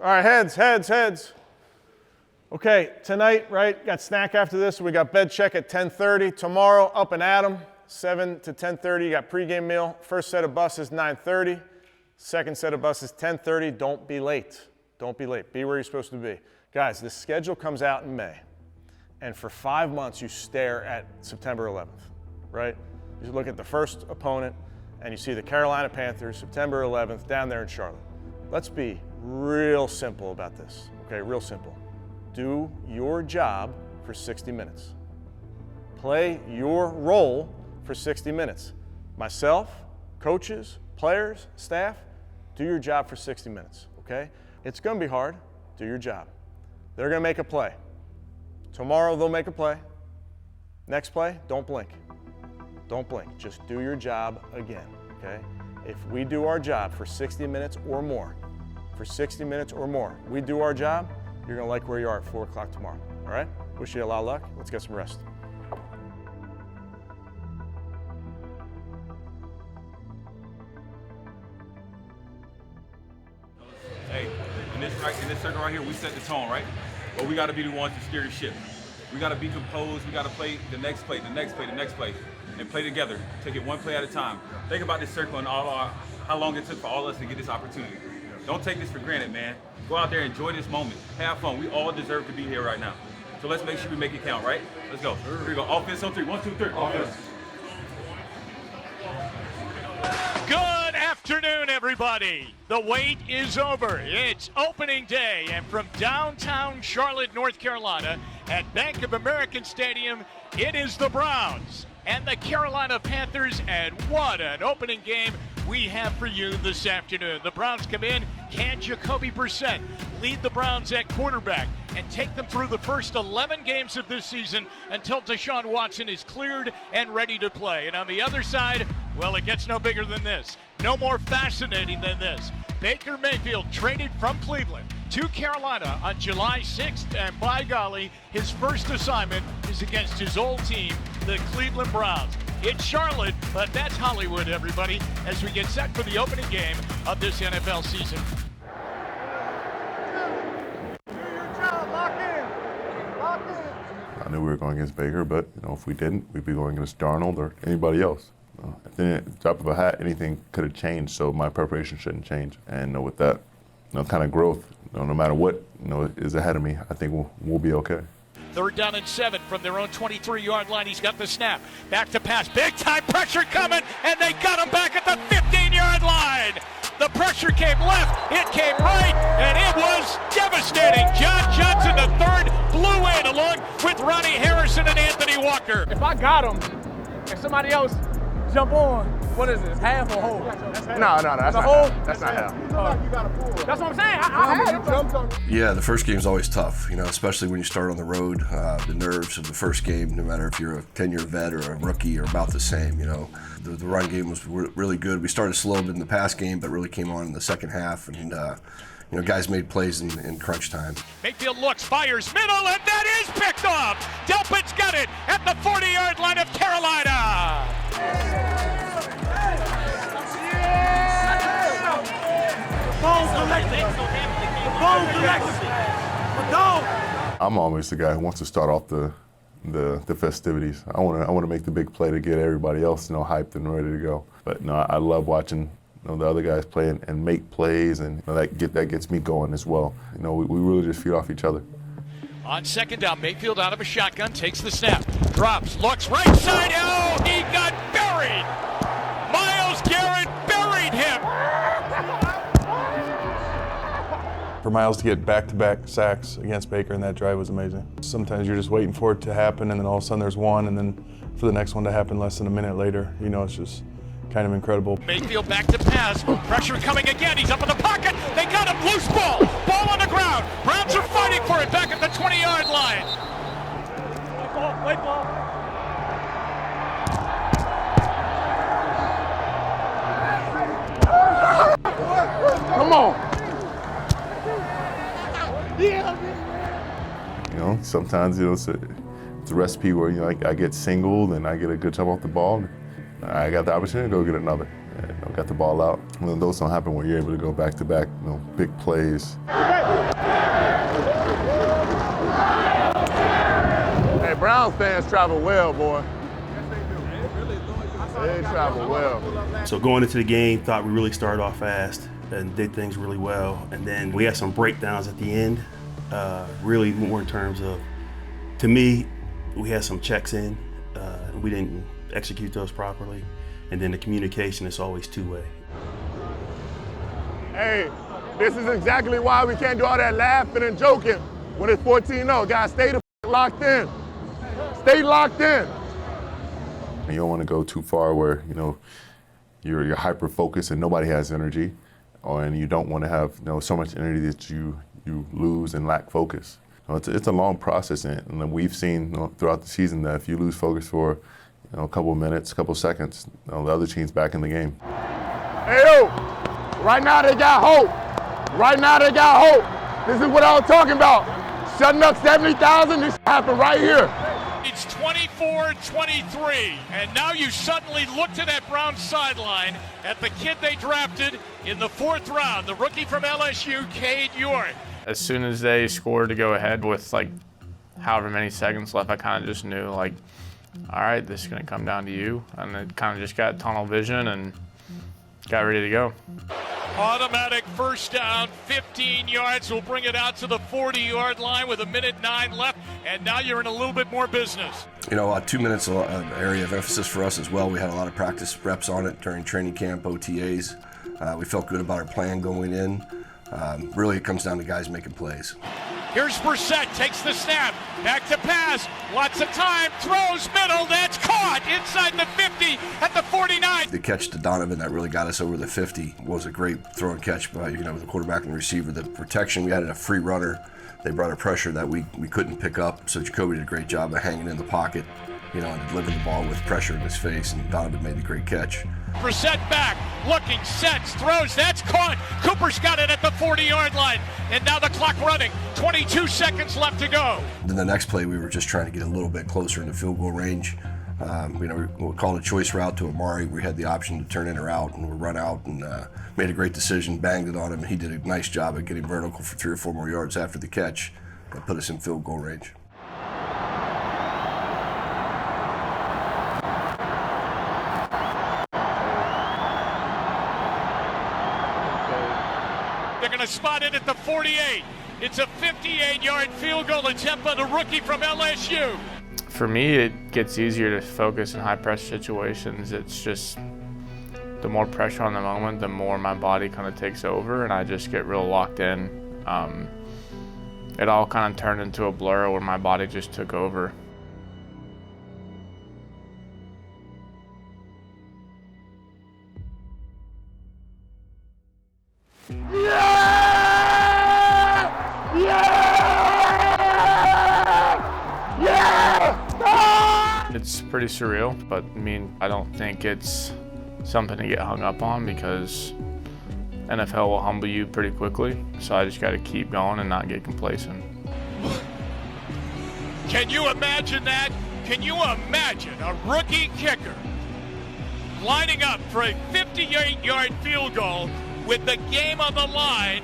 All right, heads. Okay, tonight, right, got snack after this. We got bed check at 10:30. Tomorrow, up and at 'em, 7 to 10:30. You got pregame meal. First set of buses, 9:30. Second set of buses, 10:30. Don't be late. Don't be late. Be where you're supposed to be. Guys, the schedule comes out in May. And for 5 months, you stare at September 11th, right? You look at the first opponent, and you see the Carolina Panthers, September 11th, down there in Charlotte. Let's be real simple about this, okay? Real simple. Do your job for 60 minutes. Play your role for 60 minutes. Myself, coaches, players, staff, do your job for 60 minutes, okay? It's gonna be hard. Do your job. They're gonna make a play. Tomorrow they'll make a play. Next play, don't blink. Don't blink. Just do your job again, okay? If we do our job for 60 minutes or more, we do our job, you're gonna like where you are at 4 o'clock tomorrow, all right? Wish you a lot of luck. Let's get some rest. Hey, in this circle right here, we set the tone, right? But we gotta be the ones to steer the ship. We gotta be composed, we gotta play the next play, and play together. Take it one play at a time. Think about this circle and how long it took for all of us to get this opportunity. Don't take this for granted, man. Go out there, enjoy this moment, have fun. We all deserve to be here right now. So let's make sure we make it count, right? Let's go. Here we go. Offense on 3. 1, 2, 3. Offense. Good afternoon, everybody. The wait is over. It's opening day, and from downtown Charlotte, North Carolina, at Bank of America Stadium, it is the Browns and the Carolina Panthers, and what an opening game we have for you this afternoon. The Browns come in. Can Jacoby Brissett lead the Browns at quarterback and take them through the first 11 games of this season until Deshaun Watson is cleared and ready to play? And on the other side, well, it gets no bigger than this. No more fascinating than this. Baker Mayfield traded from Cleveland to Carolina on July 6th, and by golly, his first assignment is against his old team, the Cleveland Browns. It's Charlotte, but that's Hollywood, everybody, as we get set for the opening game of this NFL season. I knew we were going against Baker, but if we didn't, we'd be going against Darnold or anybody else. At the drop of a hat, anything could have changed, so my preparation shouldn't change. And with that kind of growth, no matter what is ahead of me, I think we'll be okay. 3rd down and 7 from their own 23-yard line. He's got the snap. Back to pass. Big time pressure coming, and they got him back at the 15-yard line. The pressure came left, it came right, and it was devastating. John Johnson, the third, blew in along with Ronnie Harrison and Anthony Walker. If I got him, and somebody else jump on, what is this, half or whole? No, that's not whole? half. That's not half. That's what I'm saying. I had him. Yeah, the first game is always tough, especially when you start on the road. The nerves of the first game, no matter if you're a 10-year vet or a rookie, are about the same, The run game was really good. We started slow in the pass game, but really came on in the second half, and guys made plays in crunch time. Mayfield looks, fires middle, and that is picked off. Delpit's got it at the 40-yard line of Carolina. I'm always the guy who wants to start off the festivities. I want to make the big play to get everybody else hyped and ready to go. But I love watching the other guys play and make plays, and that gets me going as well. We really just feed off each other. On 2nd down, Mayfield out of a shotgun, takes the snap, drops, looks right side. Oh, he got buried. Myles Garrett buried him. For Myles to get back-to-back sacks against Baker in that drive was amazing. Sometimes you're just waiting for it to happen, and then all of a sudden there's one, and then for the next one to happen less than a minute later, it's just kind of incredible. Mayfield back to pass, pressure coming again, he's up in the pocket, they got him, loose ball on the ground, Browns are fighting for it back at the 20-yard line. Wait ball. Come on. Sometimes it's a recipe where I get singled and I get a good jump off the ball. I got the opportunity to go get another. And got the ball out. When those don't happen, where you're able to go back-to-back, big plays. Hey, Browns fans travel well, boy. They travel well. So going into the game, thought we really started off fast and did things really well. And then we had some breakdowns at the end, really more in terms of, to me, we had some checks in, and we didn't execute those properly. And then the communication is always two-way. Hey, this is exactly why we can't do all that laughing and joking when it's 14-0. Guys, stay the locked in. Stay locked in. You don't want to go too far where, you're hyper-focused and nobody has energy, and you don't want to have, so much energy that you lose and lack focus. It's a long process, and we've seen throughout the season that if you lose focus for a couple of minutes, a couple of seconds, the other team's back in the game. Hey, yo, right now they got hope. Right now they got hope. This is what I was talking about. Shutting up 70,000, this happened right here. It's 24-23, and now you suddenly look to that Browns sideline at the kid they drafted in the 4th round, the rookie from LSU, Cade York. As soon as they scored to go ahead with however many seconds left, I kind of just knew all right, this is going to come down to you. And it kind of just got tunnel vision and got ready to go. Automatic first down, 15 yards. We'll bring it out to the 40-yard line with 1:09 left, and now you're in a little bit more business. 2 minutes an area of emphasis for us as well. We had a lot of practice reps on it during training camp, OTAs. We felt good about our plan going in. Really, it comes down to guys making plays. Here's Brissett, takes the snap, back to pass, lots of time, throws middle, that's caught inside the 50 at the 49. The catch to Donovan that really got us over the 50 was a great throw and catch by the quarterback and the receiver. The protection, we had a free runner. They brought a pressure that we couldn't pick up, so Jacoby did a great job of hanging in the pocket, and delivering the ball with pressure in his face, and Donovan made the great catch. Brissett back, looking, sets, throws, that's caught. Cooper's got it at the 40-yard line, and now the clock running. 22 seconds left to go. Then the next play, we were just trying to get a little bit closer in the field goal range. We called a choice route to Amari. We had the option to turn in or out, and we run out and made a great decision, banged it on him. He did a nice job at getting vertical for 3 or 4 more yards after the catch that put us in field goal range. Spot it at the 48. It's a 58-yard field goal attempt by the rookie from LSU. For me, it gets easier to focus in high-pressure situations. It's just the more pressure on the moment, the more my body kind of takes over, and I just get real locked in. It all kind of turned into a blur where my body just took over. It's pretty surreal, but I don't think it's something to get hung up on because NFL will humble you pretty quickly. So I just got to keep going and not get complacent. Can you imagine that? Can you imagine a rookie kicker lining up for a 58-yard field goal with the game on the line?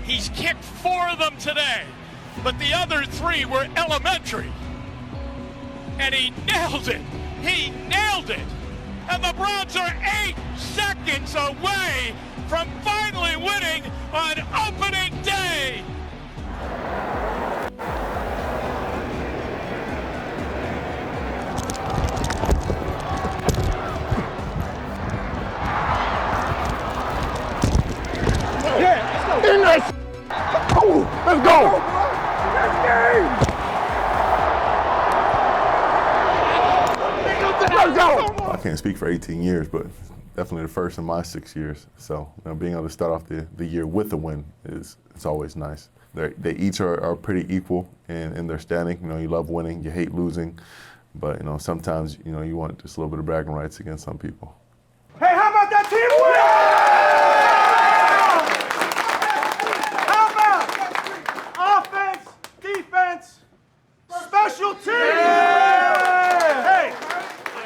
He's kicked 4 of them today, but the other 3 were elementary. And he nailed it. He nailed it. And the Browns are 8 seconds away from finally winning on opening day. In there. Oh, let's go. Let's go. I can't speak for 18 years, but definitely the first in my 6 years. So being able to start off the year with a win it's always nice. They each are pretty equal in their standing. You love winning, you hate losing, but sometimes you want just a little bit of bragging rights against some people. Hey, how about that team win? How about offense, defense, special teams? Hey,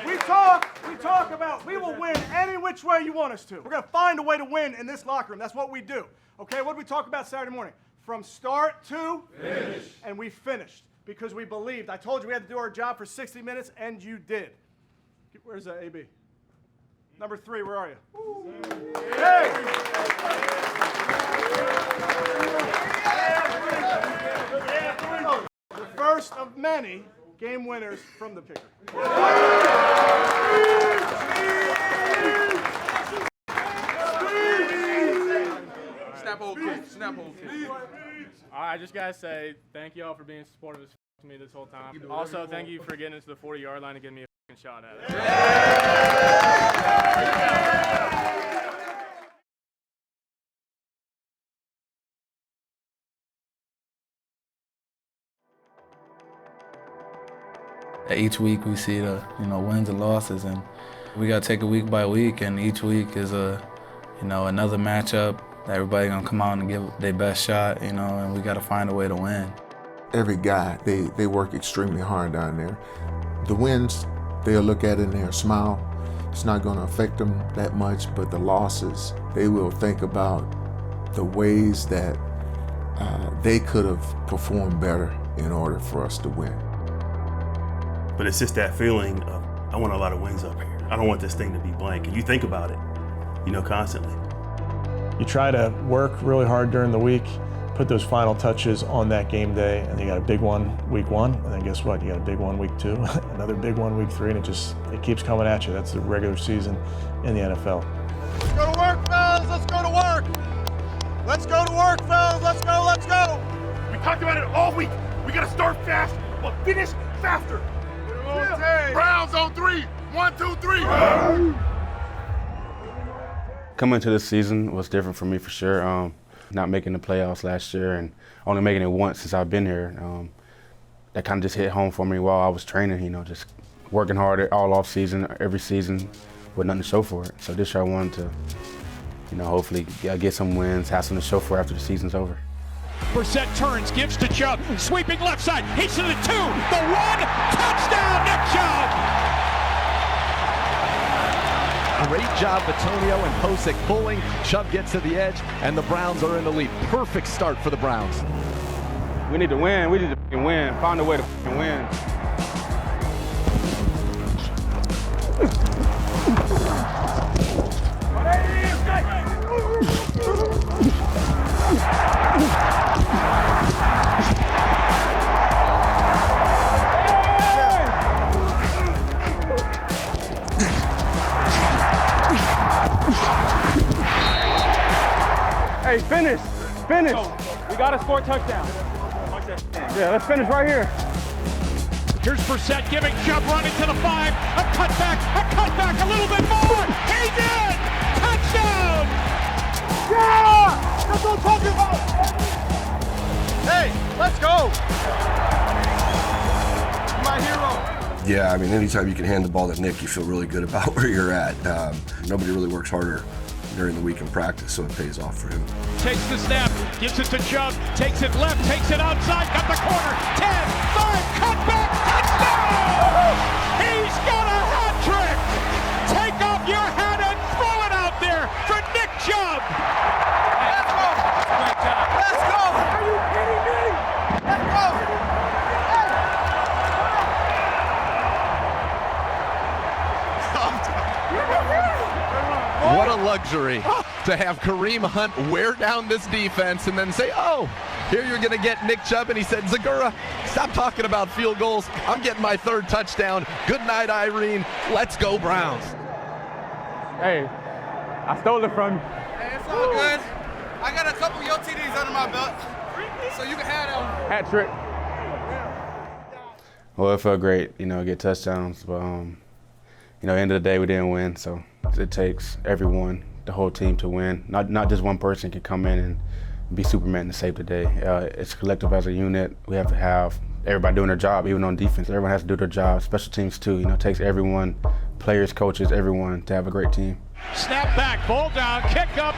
we talk about we will win any which way you want us to. to. We're going to find a way to win in this locker room. That's what we do. Okay, what did we talk about Saturday morning? From start to finish. And we finished because we believed. I told you we had to do our job for 60 minutes, and you did. Where's AB? Number 3, where are you? Hey! The first of many game winners from the picker. Snap hold kick. Snap hold kick. All right, I just gotta say thank y'all for being supportive to me this whole time. Also, thank you for getting into the 40-yard line and getting me a fucking shot at it. Each week we see the wins and losses, and we gotta take it week by week. And each week is another matchup. Everybody gonna come out and give their best shot, and we gotta find a way to win. Every guy, they work extremely hard down there. The wins, they'll look at it and they'll smile. It's not gonna affect them that much, but the losses, they will think about the ways that they could have performed better in order for us to win. But it's just that feeling of, I want a lot of wins up here. I don't want this thing to be blank. And you think about it, constantly. You try to work really hard during the week, put those final touches on that game day, and you got a big one week 1, and then guess what? You got a big one week 2, another big one week 3, and it keeps coming at you. That's the regular season in the NFL. Let's go to work, fellas. Let's go to work. Let's go to work, fellas. Let's go. Let's go. We talked about it all week. We got to start fast, but finish faster. Browns on 3. 1, 2, 3. Coming into this season was different for me for sure. Not making the playoffs last year and only making it once since I've been here. That kind of just hit home for me while I was training, just working hard all off season, every season with nothing to show for it. So this year I wanted to, hopefully get some wins, have something to show for after the season's over. Brissett turns, gives to Chubb, sweeping left side, he's to the 2, the 1, touchdown, Nick Chubb! Great job, Batonio and Posick pulling. Chubb gets to the edge, and the Browns are in the lead. Perfect start for the Browns. We need to win. We need to win. Find a way to win. Hey, finish. We got to score a touchdown. Yeah, let's finish right here. Here's Brissett giving Chubb running to the 5, a cutback, a little bit more. He did! Touchdown! Yeah! That's what I'm talking about! Hey, let's go! My hero. Yeah, anytime you can hand the ball to Nick, you feel really good about where you're at. Nobody really works harder during the week in practice, so it pays off for him. Takes the snap, gives it to Chubb, takes it left, takes it outside, got the corner, 10, 5, cut back, touchdown! He's got a hat trick! Take off your hat and throw it out there for Nick Chubb! Let's go! Great job. Let's go! Are you kidding me? Let's go! What a luxury to have Kareem Hunt wear down this defense and then say, oh, here you're going to get Nick Chubb. And he said, Zagura, stop talking about field goals. I'm getting my 3rd touchdown. Good night, Irene. Let's go, Browns. Hey, I stole it from you. Hey, it's all good. I got a couple of your TDs under my belt, so you can have them. Hat trick. Well, it felt great, get touchdowns, but end of the day we didn't win, so it takes everyone, the whole team, to win. Not just one person can come in and be Superman to save the day. It's collective as a unit. We have to have everybody doing their job, even on defense. Everyone has to do their job. Special teams too. It takes everyone, players, coaches, everyone, to have a great team. Snap back, ball down, kick up.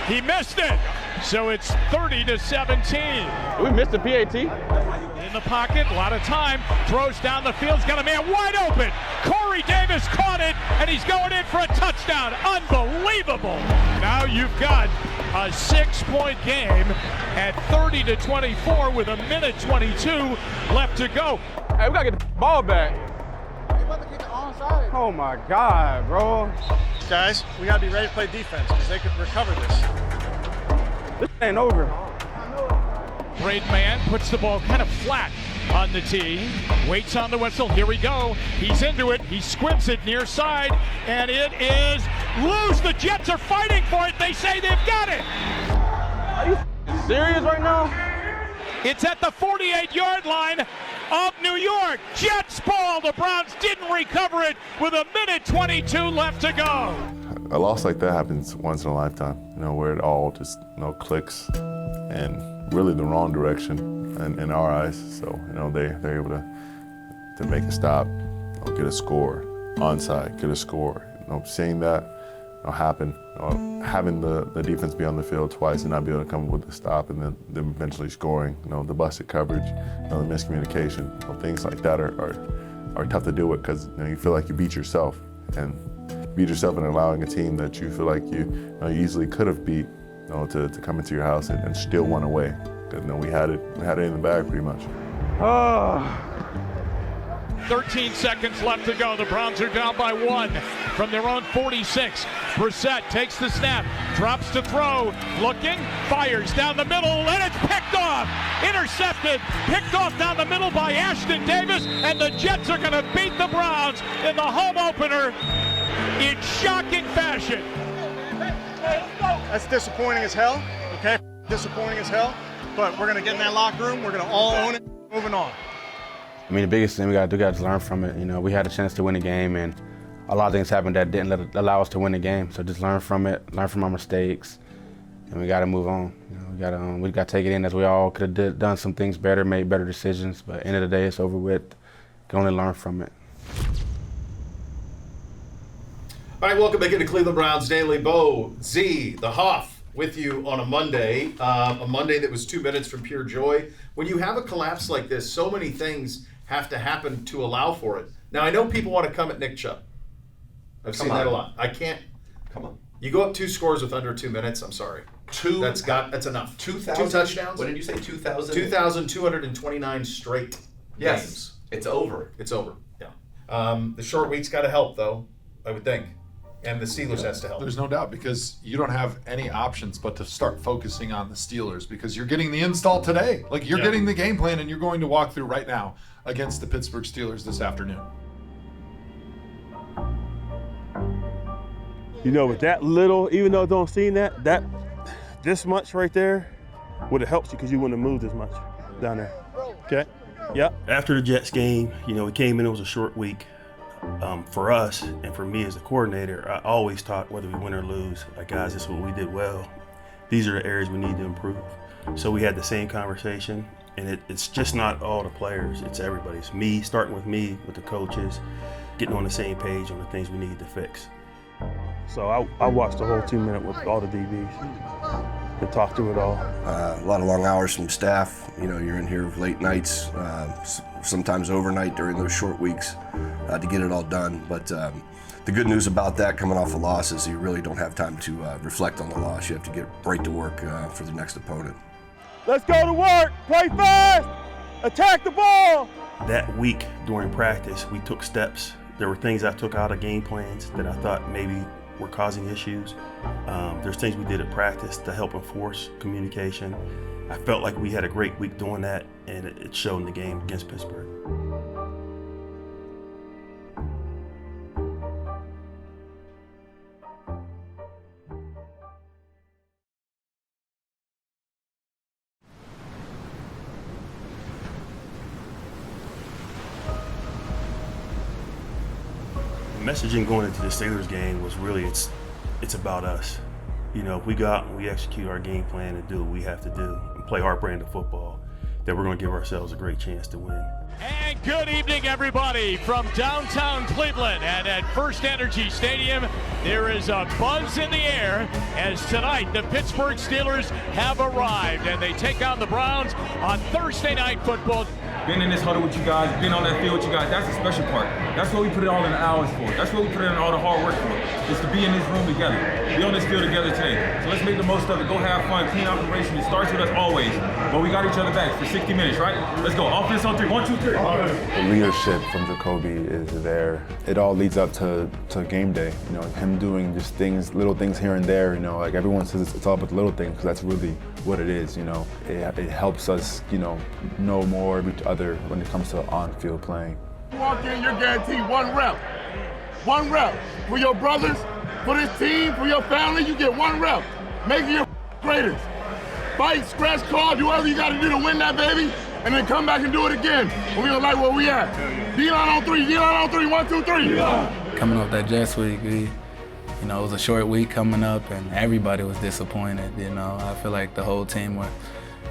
He missed it. So it's 30-17. We missed the PAT. In the pocket, a lot of time. Throws down the field. He's got a man wide open. Corey Davis caught it. and he's going in for a touchdown. Unbelievable. Now you've got a 6-point game at 30-24 with 1:22 left to go. Hey, we gotta get the ball back. Oh my God, bro. Guys, we gotta be ready to play defense because they could recover this. This ain't over. Great man puts the ball kind of flat on the tee, waits on the whistle. Here we go. He's into it. He squibs it near side, and it is loose. The Jets are fighting for it. They say they've got it. Are you serious right now? It's at the 48-yard line of New York. Jets ball. The Browns didn't recover it with 1:22 left to go. A loss like that happens once in a lifetime, where it all just, clicks and really the wrong direction in our eyes. So, they're able to make a stop, get a score, onside, get a score. Seeing that happen, having the defense be on the field twice and not be able to come up with a stop, and then eventually scoring, the busted coverage, the miscommunication, things like that are tough to deal with because you feel like you beat yourself, and beat yourself in allowing a team that you feel like you easily could have beat, to come into your house and still won away. Because we had it in the bag pretty much. 13 seconds left to go. The Browns are down by 1 from their own 46. Brissett takes the snap, drops to throw, looking, fires down the middle, and it's picked off. Intercepted, picked off down the middle by Ashton Davis, and the Jets are going to beat the Browns in the home opener in shocking fashion. That's disappointing as hell, okay? Disappointing as hell, but we're going to get in that locker room. We're going to all own it. Moving on. I mean, the biggest thing we got to do is learn from it. We had a chance to win the game, and a lot of things happened that didn't allow us to win the game. So just learn from it, learn from our mistakes, and we got to move on. We got to take it in as we all could have done some things better, made better decisions. But at the end of the day, it's over with. Can only learn from it. All right, welcome back into Cleveland Browns Daily. Bo, Z, the Hoff, with you on a Monday that was 2 minutes from pure joy. When you have a collapse like this, so many things have to happen to allow for it. Now, I know people want to come at Nick Chubb. I've seen that a lot. I can't. Come on. You go up 2 scores with under 2 minutes, I'm sorry. That's enough. 2,000? 2 touchdowns. What did you say, 2,000? 2,229 straight games. It's over. It's over, yeah. The short week's got to help, though, I would think. And the Steelers has to help. There's no doubt, because you don't have any options but to start focusing on the Steelers, because you're getting the install today. Like, you're getting the game plan, and you're going to walk through right now against the Pittsburgh Steelers this afternoon. With that little, even though it don't seem that this much right there would have helped you, because you wouldn't have moved as much down there. Okay? Yep. After the Jets game, we came in, it was a short week. For us and for me as a coordinator, I always talk, whether we win or lose, like, guys, this is what we did well. These are the areas we need to improve. So we had the same conversation, and it's just not all the players, it's everybody. It's me, starting with me, with the coaches, getting on the same page on the things we need to fix. So I watched the whole 2 minute with all the DBs and talked through it all. A lot of long hours from staff. You're in here late nights, sometimes overnight during those short weeks to get it all done. But the good news about that, coming off a loss, is you really don't have time to reflect on the loss. You have to get right to work for the next opponent. Let's go to work, play fast, attack the ball. That week during practice, we took steps. There were things I took out of game plans that I thought maybe were causing issues. There's things we did at practice to help enforce communication. I felt like we had a great week doing that, and it showed in the game against Pittsburgh. Messaging going into the Steelers game was really, it's about us. If we go out and we execute our game plan and do what we have to do and play our brand of football, that we're going to give ourselves a great chance to win. And good evening, everybody, from downtown Cleveland. And at FirstEnergy Stadium, there is a buzz in the air as tonight the Pittsburgh Steelers have arrived, and they take on the Browns on Thursday Night Football. been in this huddle with you guys, been on that field with you guys. That's the special part. That's what we put it all in the hours for. That's what we put in all the hard work for, is to be in this room together, be on this field together today. So let's make the most of it. Go have fun, clean operation. It starts with us always, but we got each other back for 60 minutes, right? Let's go. Offense on 3. 1, 2, 3. The leadership from Jacoby is there. It all leads up to game day. You know, him doing just things, little things here and there. You know, like everyone says, it's all about the little things because that's really what it is. You know, it helps us, you know more of each other when it comes to on-field playing. You walk in, you're guaranteed 1 rep. 1 rep for your brothers, for this team, for your family. You get 1 rep. Make it your greatest. Fight, scratch, claw, do whatever you got to do to win that baby, and then come back and do it again. And we don't like where we at. D-line on 3. D-line on 3. 1, 2, 3. Coming off that Jets week, it was a short week coming up, and everybody was disappointed. I feel like the whole team were,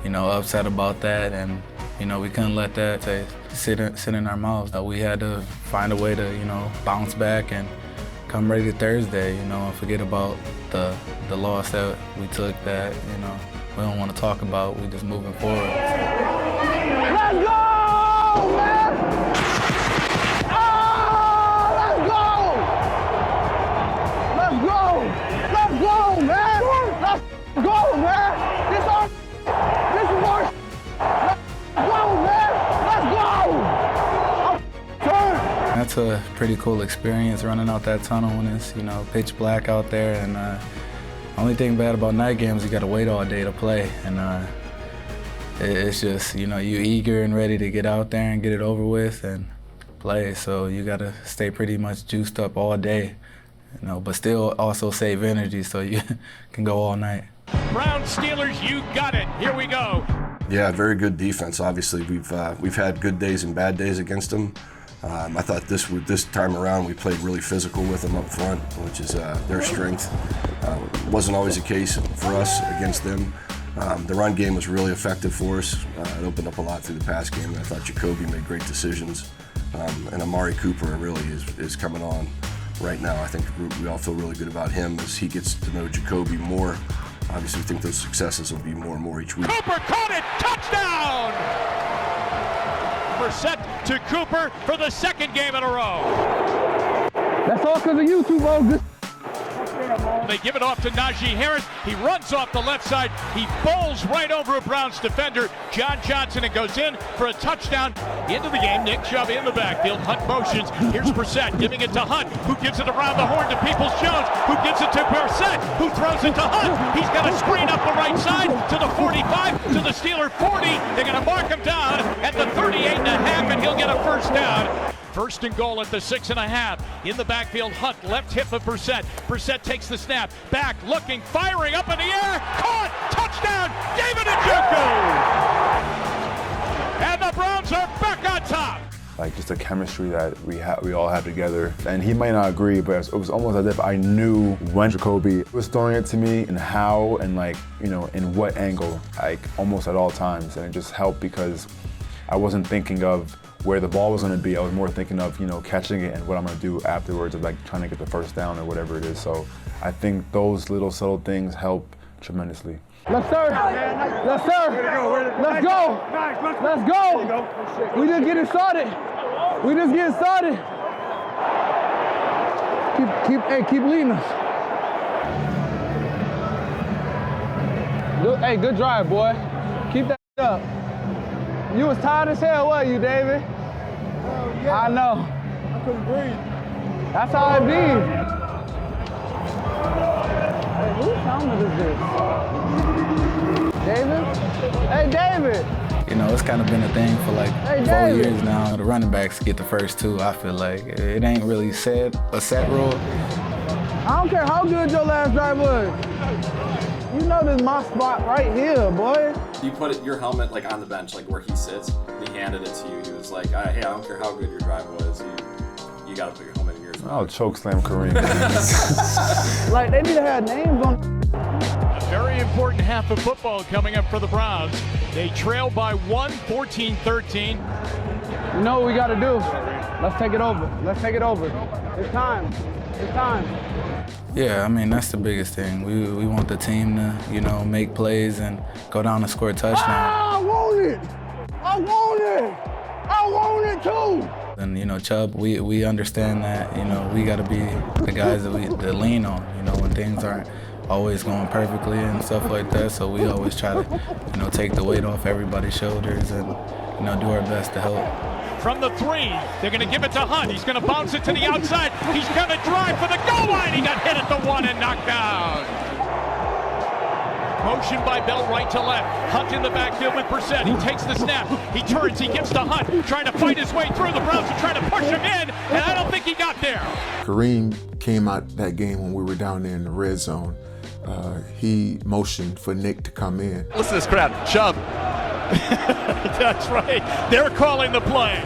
upset about that, and we couldn't let that sit in our mouths. We had to find a way to, bounce back and come ready to Thursday, and forget about the loss that we took that, we don't want to talk about. We just moving forward. Let's go, man! Let's go, man! Let's go, man! This is our. Let's go, man! Let's go! That's a pretty cool experience running out that tunnel when it's pitch black out there, and only thing bad about night games, you got to wait all day to play, and it's just you eager and ready to get out there and get it over with and play. So you got to stay pretty much juiced up all day. But still also save energy so you can go all night. Browns, Steelers, you got it. Here we go. Yeah, very good defense. Obviously, we've had good days and bad days against them. I thought this time around we played really physical with them up front, which is their strength. Wasn't always the case for us against them. The run game was really effective for us. It opened up a lot through the pass game. I thought Jacoby made great decisions. And Amari Cooper really is coming on right now. I think we all feel really good about him as he gets to know Jacoby more. Obviously, we think those successes will be more and more each week. Cooper caught it! Touchdown! Brissett to Cooper for the 2nd game in a row. That's all because of you two, bro. They give it off to Najee Harris. He runs off the left side. He bowls right over a Browns defender, John Johnson, and goes in for a touchdown. Into the game, Nick Chubb in the backfield. Hunt motions. Here's Brissett giving it to Hunt, who gives it around the horn to Peoples-Jones, who gives it to Brissett, who throws it to Hunt. He's got a screen up the right side to the 45, to the Steeler 40. They're going to mark him down at the 38.5, and he'll get a first down. 1st and goal at the 6.5. In the backfield, Hunt, left hip of Brissett. Brissett takes the snap, back, looking, firing, up in the air, caught, touchdown, David Njoku! And the Browns are back on top. Like just the chemistry that we all have together. And he might not agree, but it was almost as if I knew when Jacoby was throwing it to me and how and in what angle, almost at all times. And it just helped because I wasn't thinking of where the ball was going to be. I was more thinking of, catching it and what I'm going to do afterwards, of trying to get the first down or whatever it is. So I think those little subtle things help tremendously. Let's sir. Let's sir. Let's go. Let's go. We just getting started. Keep leading us. Good drive, boy. Keep that up. You was tired as hell, weren't you, David? Hell yeah. I know. I couldn't breathe. That's how it be. Hey, whose helmet is this? David? Hey, David! It's kind of been a thing for 4 years now. The running backs get the first 2, I feel like. It ain't really a set rule. I don't care how good your last drive was. You know this is my spot right here, boy. You put your helmet on the bench, where he sits. He handed it to you. He was like, "Hey, I don't care how good your drive was. You got to put your helmet in yours." I'll choke slam Kareem. They need to have names on. A very important half of football coming up for the Browns. They trail by 1, 14-13. You know what we got to do? Let's take it over. It's time. Yeah, that's the biggest thing. We want the team to, make plays and go down and score a touchdown. I want it! I want it too. And, you know, Chubb, we understand that, you know, we got to be the guys that that lean on, you know, when things aren't always going perfectly and stuff like that. So we always try to, you know, take the weight off everybody's shoulders and, you know, do our best to help. From the 3, they're going to give it to Hunt. He's going to bounce it to the outside. He's going to drive for the goal line. He got hit at the 1 and knocked down. Motion by Bell right to left. Hunt in the backfield with Brissett. He takes the snap. He turns. He gives to Hunt. Trying to fight his way through. The Browns are trying to push him in, and I don't think he got there. Kareem came out that game when we were down there in the red zone. He motioned for Nick to come in. Listen to this crowd. Chubb. That's right. They're calling the play.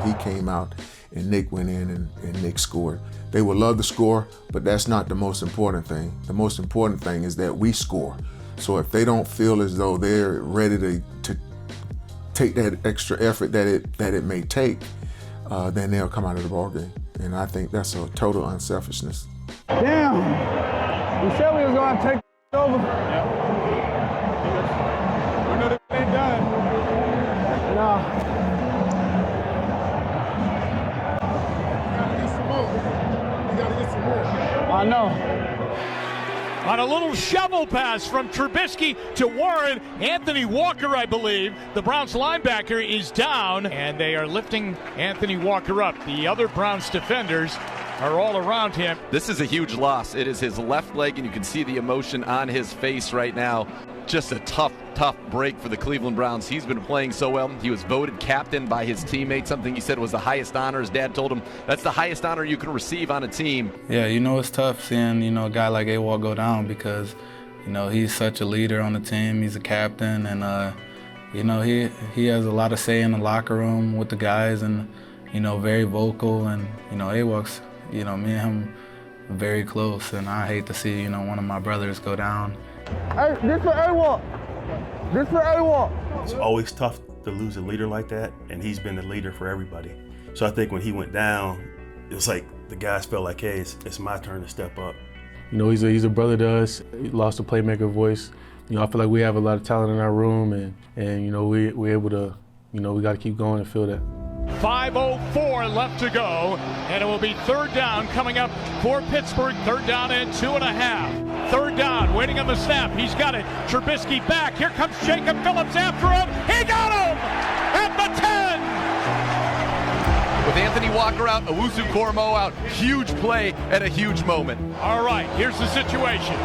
He came out and Nick went in and Nick scored. They would love to score, but that's not the most important thing. The most important thing is that we score. So if they don't feel as though they're ready to take that extra effort that it may take, then they'll come out of the ballgame. And I think that's a total unselfishness. Damn. We said we was going to take over. We know that ain't done. Nah. I know. On a little shovel pass from Trubisky to Warren, Anthony Walker, I believe, the Browns linebacker, is down, and they are lifting Anthony Walker up. The other Browns defenders are all around him. This is a huge loss. It is his left leg, and you can see the emotion on his face right now. Just a tough break for the Cleveland Browns. He's been playing so well. He was voted captain by his teammates, something he said was the highest honor. His dad told him that's the highest honor you can receive on a team. Yeah, you know, it's tough seeing, you know, a guy like AWOL go down because, you know, he's such a leader on the team. He's a captain, and, you know, he has a lot of say in the locker room with the guys and, you know, very vocal. And, you know, AWOL's, you know, me and him are very close, and I hate to see, you know, one of my brothers go down. Hey, this for AWOL. This for AWOL. It's always tough to lose a leader like that, and he's been the leader for everybody. So I think when he went down, it was like the guys felt like, hey, it's my turn to step up. You know, he's a brother to us. He lost a playmaker voice. You know, I feel like we have a lot of talent in our room, and you know, we're able to, you know, we got to keep going and feel that. 5:04 left to go, and it will be third down coming up for Pittsburgh. Third down and 2.5. Third down, waiting on the snap. He's got it. Trubisky back. Here comes Jacob Phillips after him. He got him at the 10. With Anthony Walker out, Owusu Cormo out. Huge play at a huge moment. All right, here's the situation.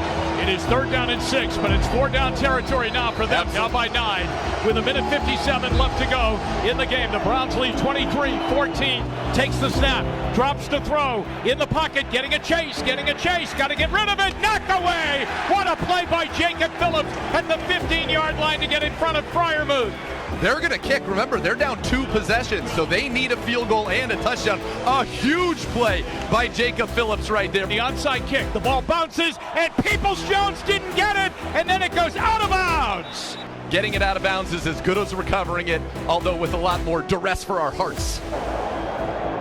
It is third down and 6, but it's 4 down territory now for them, now by 9. With 1:57 left to go in the game. The Browns lead 23-14. Takes the snap, drops to throw, in the pocket, getting a chase, got to get rid of it, knocked away. What a play by Jacob Phillips at the 15-yard line to get in front of Freiermuth. They're going to kick. Remember, they're down 2 possessions, so they need a field goal and a touchdown. A huge play by Jacob Phillips right there. The onside kick, the ball bounces, and Peoples-Jones didn't get it, and then it goes out of bounds. Getting it out of bounds is as good as recovering it, although with a lot more duress for our hearts.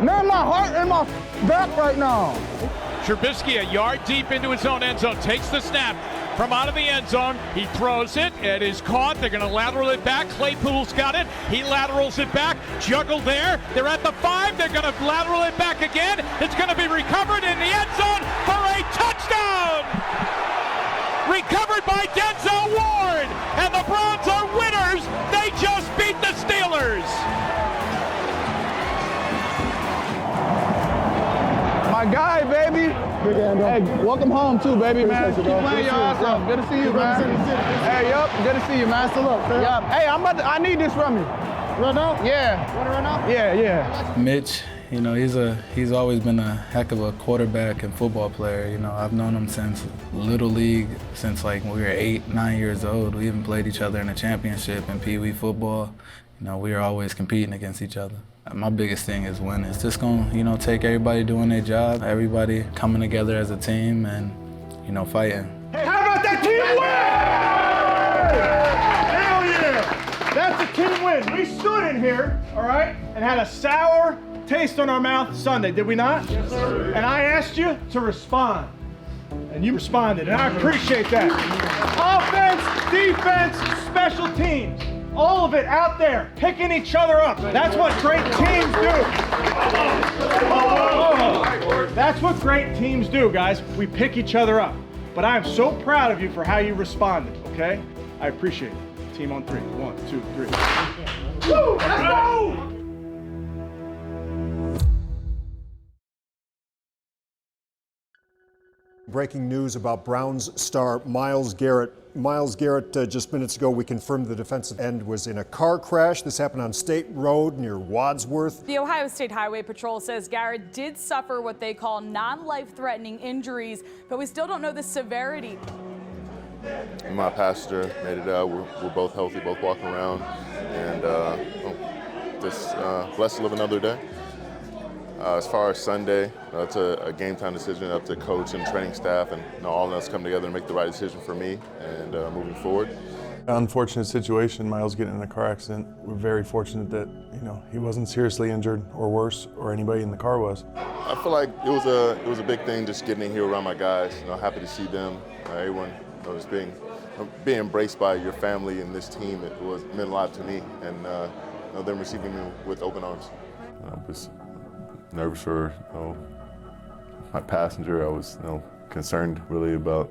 Man, my heart and my back right now. Trubisky a yard deep into his own end zone, takes the snap from out of the end zone. He throws it, it is caught. They're going to lateral it back. Claypool's got it. He laterals it back, juggled there. They're at the 5. They're going to lateral it back again. It's going to be recovered in the end zone for a touchdown. Recovered by Denzel Ward, and the Browns are winners. They just beat the Steelers. My guy, baby. Hey, welcome home too, baby, man. Keep playing your ass off. Good to see you, man. Hey, yup, good to see you, man. Salute. Yup. Hey, I need this from you. Run out? Yeah. Want to run out? Yeah. Mitch, you know, he's always been a heck of a quarterback and football player. You know, I've known him since Little League, since like when we were 8, 9 years old. We even played each other in a championship in Pee Wee football. You know, we were always competing against each other. My biggest thing is winning. It's just going to, you know, take everybody doing their job, everybody coming together as a team and, you know, fighting. Hey, how about that team win? Hell yeah! That's a team win. We stood in here, all right, and had a sour taste on our mouth Sunday, did we not? Yes, sir. And I asked you to respond. And you responded, and I appreciate that. Offense, defense, special teams, all of it out there, picking each other up. That's what great teams do. That's what great teams do, guys. We pick each other up. But I am so proud of you for how you responded, okay? I appreciate it. Team on 3. 1, 2, 3. Woo! Let's go! Breaking news about Browns star Myles Garrett. Myles Garrett, just minutes ago, we confirmed the defensive end was in a car crash. This happened on State Road near Wadsworth. The Ohio State Highway Patrol says Garrett did suffer what they call non-life-threatening injuries, but we still don't know the severity. My passenger made it out. We're both healthy, both walking around, and just blessed to live another day. As far as Sunday, it's a game time decision up to coach and training staff, and all of us come together and make the right decision for me and moving forward. Unfortunate situation, Myles getting in a car accident. We're very fortunate that he wasn't seriously injured or worse, or anybody in the car was. I feel like it was a big thing just getting in here around my guys. Happy to see them, everyone, just being embraced by your family and this team. It meant a lot to me, and them receiving me with open arms. I was nervous for my passenger. I was concerned really about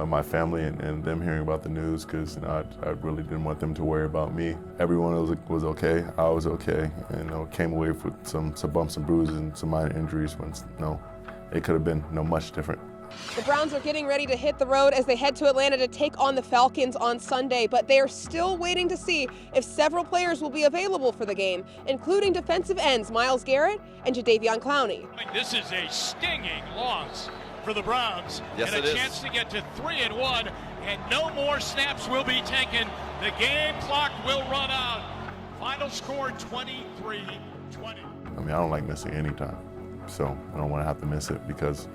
my family and them hearing about the news, because I really didn't want them to worry about me. Everyone was okay. I was okay, and came away with some bumps and bruises and some minor injuries when it could have been much different. The Browns are getting ready to hit the road as they head to Atlanta to take on the Falcons on Sunday, but they are still waiting to see if several players will be available for the game, including defensive ends Myles Garrett and Jadeveon Clowney. This is a stinging loss for the Browns, Yes, and it a is. chance to get to 3-1, and no more snaps will be taken. The game clock will run out. Final score 23-20. I don't like missing any time, so I don't want to have to miss it, because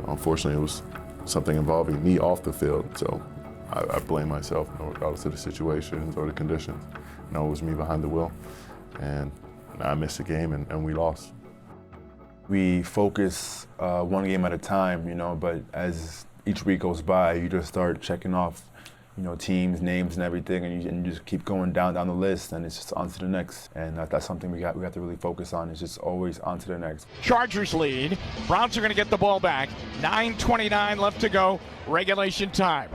unfortunately it was something involving me off the field. So I blame myself, regardless of the situations or the conditions. It was me behind the wheel, and I missed the game and we lost. We focus one game at a time, but as each week goes by, you just start checking off, teams, names, and everything, and you just keep going down the list, and it's just on to the next. And that's something we have to really focus on. It's just always on to the next. Chargers lead. Browns are going to get the ball back. 9:29 left to go. Regulation time.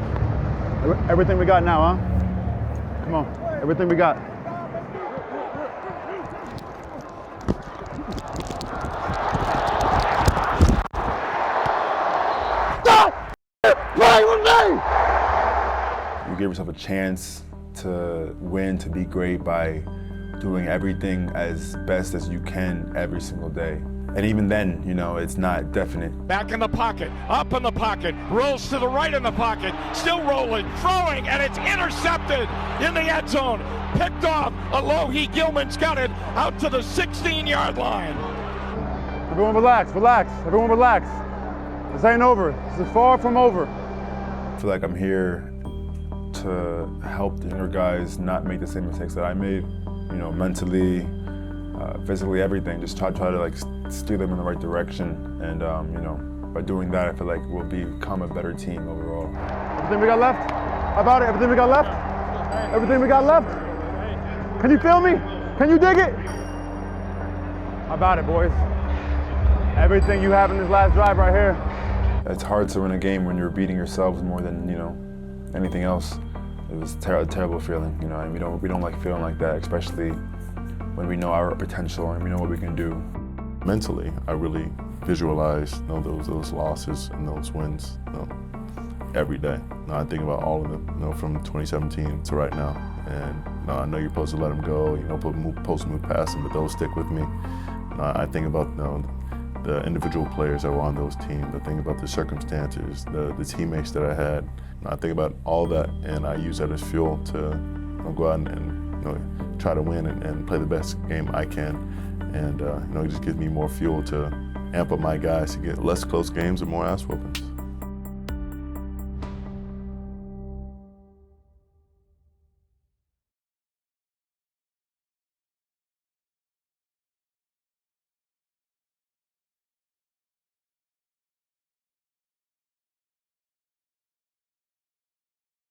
Everything we got now, huh? Come on, everything we got. Play with me! You give yourself a chance to win, to be great by doing everything as best as you can every single day. And even then, it's not definite. Back in the pocket, up in the pocket, rolls to the right in the pocket, still rolling, throwing, and it's intercepted in the end zone. Picked off. Alohi Gilman's got it out to the 16-yard line. Everyone relax, everyone relax. This ain't over, this is far from over. I feel like I'm here to help the younger guys not make the same mistakes that I made, mentally, physically, everything. Just try to steer them in the right direction, and by doing that, I feel like we'll become a better team overall. Everything we got left? How about it? Everything we got left? Everything we got left? Can you feel me? Can you dig it? How about it, boys? Everything you have in this last drive right here. It's hard to win a game when you're beating yourselves more than anything else. It was a terrible feeling, and we don't like feeling like that, especially when we know our potential and we know what we can do. Mentally, I really visualize those losses and those wins every day. I think about all of them, from 2017 to right now, and I know you're supposed to let them go, supposed to move past them, but those stick with me. I think about the individual players that were on those teams. I think about the circumstances, the teammates that I had. I think about all that, and I use that as fuel to go out and try to win and play the best game I can. And it just gives me more fuel to amp up my guys to get less close games and more ass whoopings.